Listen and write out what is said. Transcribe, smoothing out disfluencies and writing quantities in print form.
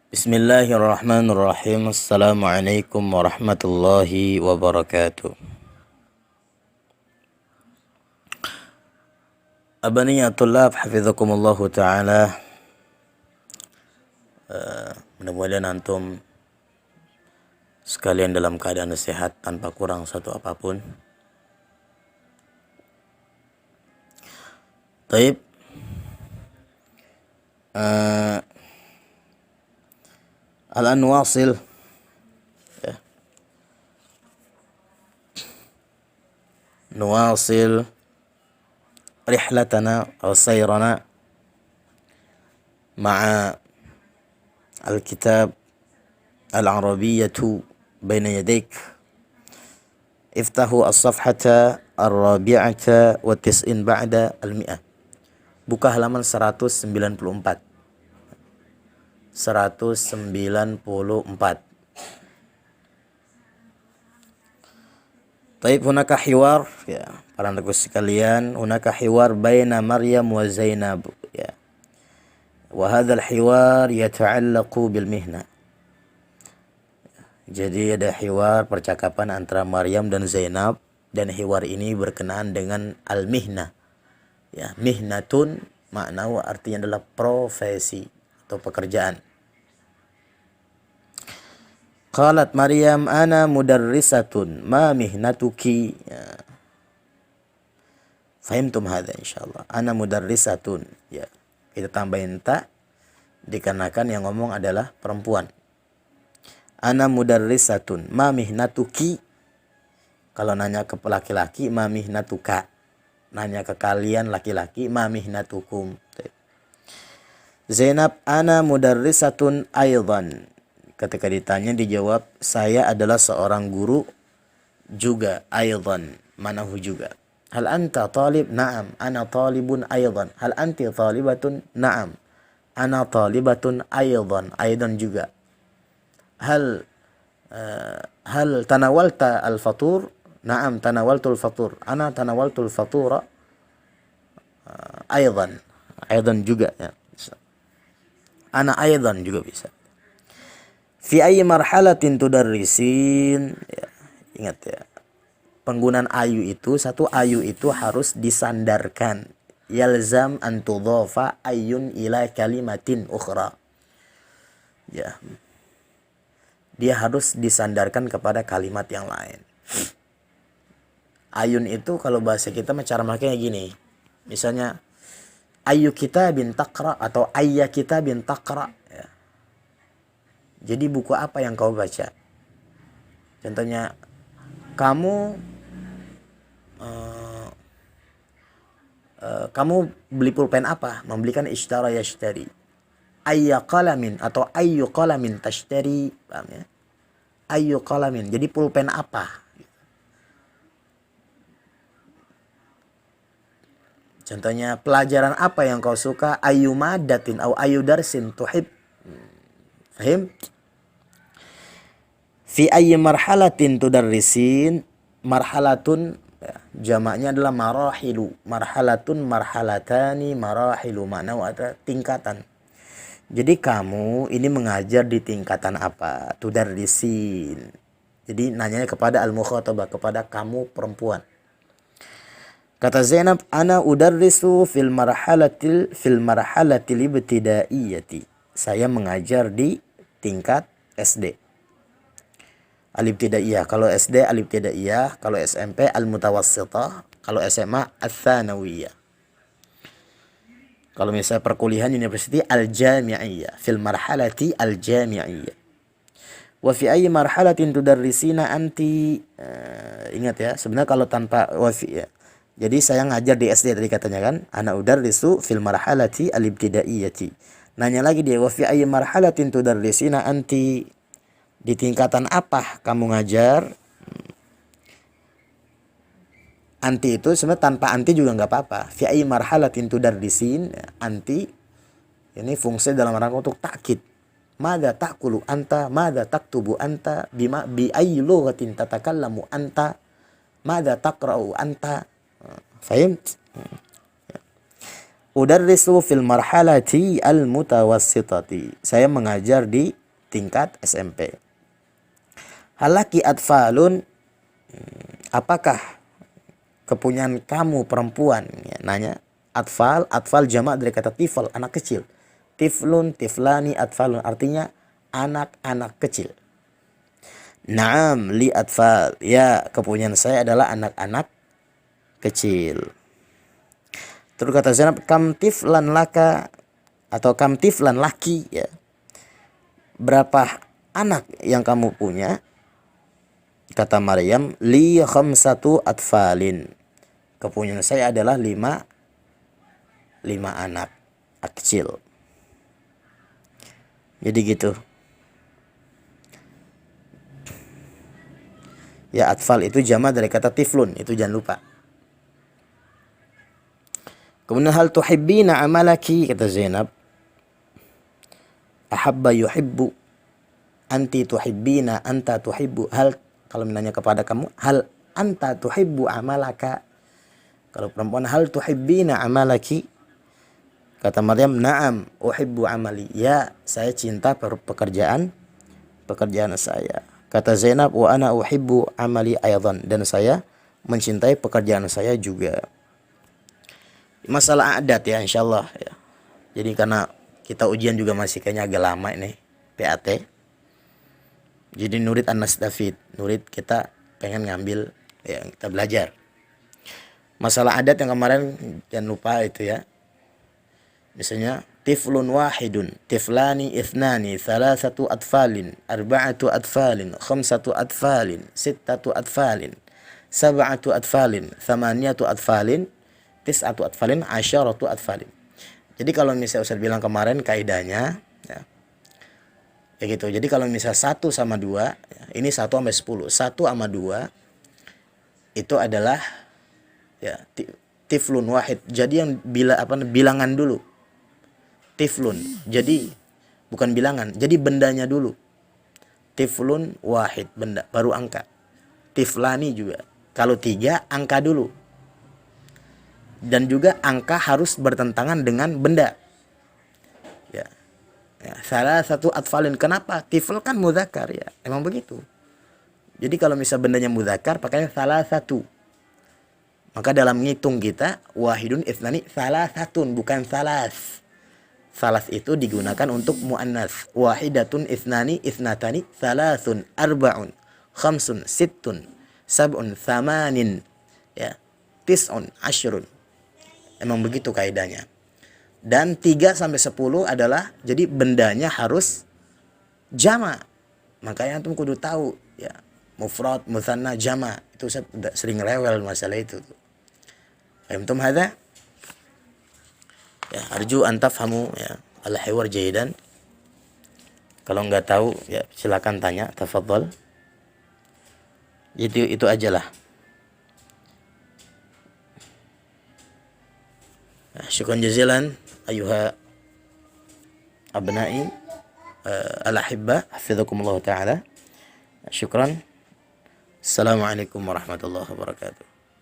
Bismillahirrahmanirrahim. Assalamualaikum warahmatullahi wabarakatuh. Abaniya tulab hafizakumullahu ta'ala. Mudah-mudahan antum sekalian dalam keadaan sehat tanpa kurang satu apapun. Taib. Al-an wasil نواصل رحلتنا أو سيرنا مع الكتاب العربية بين يديك. افتحوا الصفحة 94 بعد 100. Buka halaman 194. Taib, hunaka hiwar, ya, para anak sekalian, hunaka hiwar baina Maryam wa Zainab, ya. Wa hadzal hiwar yata'allaqu bil mihna. Jadi ada hiwar, percakapan antara Maryam dan Zainab, dan hiwar ini berkenaan dengan al-mihna. Ya, mihnatun makna artinya adalah profesi atau pekerjaan. Qalat Maryam ana mudarrisatun ma mihnatuki. Ya. Fahimtum hadha insyaallah. Ana mudarrisatun. Ya. Kita tambahin ta dikarenakan yang ngomong adalah perempuan. Ana mudarrisatun ma mihnatuki. Kalau nanya ke laki-laki ma mihnatuka. Nanya ke kalian laki-laki ma mihnatukum. Zainab ana mudarrisatun aidan. Ketika ditanya dijawab, saya adalah seorang guru juga. Aidan, manahu juga. Hal anta talib? Na'am, ana talibun aidan. Hal anti talibatun? Na'am, ana talibatun aidan. Aidan juga. Hal tanawalta al-fatur? Na'am, tanawaltul fatur. Ana tanawaltul fatura aidan. Aidan juga, ya. Ana aidan juga bisa. Fi ayyi marhalatin tudarrisin, ya, ingat ya, penggunaan ayu itu, satu ayu itu harus disandarkan. Yalzam an tudhafa ayyun ila kalimatin ukhra. Ya. Dia harus disandarkan kepada kalimat yang lain. Ayun itu kalau bahasa kita cara makanya gini. Misalnya ayu kita bin taqra atau ayya kita bin taqra. Jadi buku apa yang kau baca? Contohnya, kamu beli pulpen apa? Membelikan ishtara yashtari. Ayya qalamin atau ayyu qalamin tashtari. Paham ya? Ayyu qalamin. Jadi pulpen apa? Contohnya, pelajaran apa yang kau suka? Ayyu madatin atau ayyu darsin tuhib. Fahim? Fi ayyi marhalatin tudarrisin. Marhalatun, ya, jamaknya adalah marahilu. Marhalatun, marhalatani, marahilu. Makna ada tingkatan. Jadi kamu ini mengajar di tingkatan apa? Tudarrisin. Jadi nanyanya kepada al-mukhatabah, kepada kamu perempuan. Kata Zainab, ana udarrisu fil marhalatil ibtidaiyati. Saya mengajar di tingkat SD. Al-ibtidaiyah. Kalau SD al-ibtidaiyah, kalau SMP al-mutawassithah, kalau SMA al-thanawiyah. Kalau misalnya perkuliahan university al-jami'iyah, fil marhalati al-jami'iyah. Wa fi ayyi marhalatin tudarrisina anti. Ingat ya, sebenarnya kalau tanpa wa fi, ya. Jadi saya ngajar di SD tadi katanya kan, ana udarrisu fil marhalati al-ibtidaiyati. Nanya lagi dia, wa fi ayyi marhalatin tudarrisina anti. Di tingkatan apa kamu ngajar? Anti itu sebenarnya tanpa anti juga nggak apa-apa. Fi ayyi marhalatin tudarrisin, anti ini fungsi dalam rangka untuk takkid. Madza taqulu anta, madza taktubu anta, bi ayyi lughatin tatakallamu anta, madza taqra'u anta. Fahim? Udarrisu fil marhalati al-mutawassitati. Saya mengajar di tingkat SMP. Halaki atfalun, apakah kepunyaan kamu perempuan? Ya, nanya. Atfal jamak dari kata tifl, anak kecil. Tiflun, tiflani, atfalun, artinya anak-anak kecil. Naam li atfal, ya kepunyaan saya adalah anak-anak kecil. Terus kata Zainab, kam tiflan laka, atau kam tiflan laki, ya. Berapa anak yang kamu punya? Kata Maryam, li khamsatu atfalin. Kepunyaan saya adalah lima anak kecil. Jadi gitu. Ya, atfal itu jamak dari kata tiflun, itu jangan lupa. Kemudian hal tuhibbina amalaki, kata Zainab. Ahabba yuhibbu, anti tuhibbina, anta tuhibbu. Hal, kalau menanya kepada kamu, hal anta tuhibbu amalaka. Kalau perempuan, hal tuhibbina amalaki. Kata Maryam, na'am uhibbu amali. Ya, saya cinta pekerjaan saya. Kata Zainab, wa ana uhibbu amali aydan, dan saya mencintai pekerjaan saya juga. Masalah adat ya, insyaallah ya. Jadi karena kita ujian juga masih kayaknya agak lama ini, PAT. Jadi Nurid An-Nasdafid, Nurid kita pengen ngambil ya, kita belajar. Masalah adat yang kemarin jangan lupa itu ya. Misalnya tiflun wahidun, tiflani ithnani, thalathatu atfalin, arba'atu atfalin, khamsatu atfalin, sittatu atfalin, sab'atu atfalin, thamaniyatu atfalin, tis'atu atfalin, asyaratu atfalin. Jadi kalau misalnya Ustaz bilang kemarin kaidahnya ya, ya gitu. Jadi kalau misalnya 1 sama 2, ya, ini 1 sampai 10. 1 sama 2 itu adalah ya tiflun wahid. Jadi yang bilangan dulu. Tiflun. Jadi bukan bilangan, jadi bendanya dulu. Tiflun wahid, benda, baru angka. Tiflani juga. Kalau 3 angka dulu. Dan juga angka harus bertentangan dengan benda. Ya. Ya, salah satu atfalin. Kenapa? Tifl kan mudzakkar ya. Emang begitu. Jadi kalau misal bendanya mudzakkar pakainya salah satu. Maka dalam ngitung kita wahidun ithnani salasatun, bukan salas. Salas itu digunakan untuk muannas. Wahidatun ithnani ithnatani salasun arba'un khamsun sittun sab'un thamanin ya tis'un asyrun. Emang begitu kaidahnya. Dan 3 sampai 10 adalah jadi bendanya harus jama'. Makanya antum kudu tahu ya, mufrad, mutsanna, jama'. Itu saya sering rewel masalah itu. Fahimtum hadza? Ya, arju an tafhamu ya al-hiwar jayyidan. Kalau enggak tahu ya silakan tanya, tafadhal. Itu ajalah. Syukran jazilan ayuha abna'i al-ahibba, hafizakumullah taala. Syukran. Assalamualaikum warahmatullahi wabarakatuh.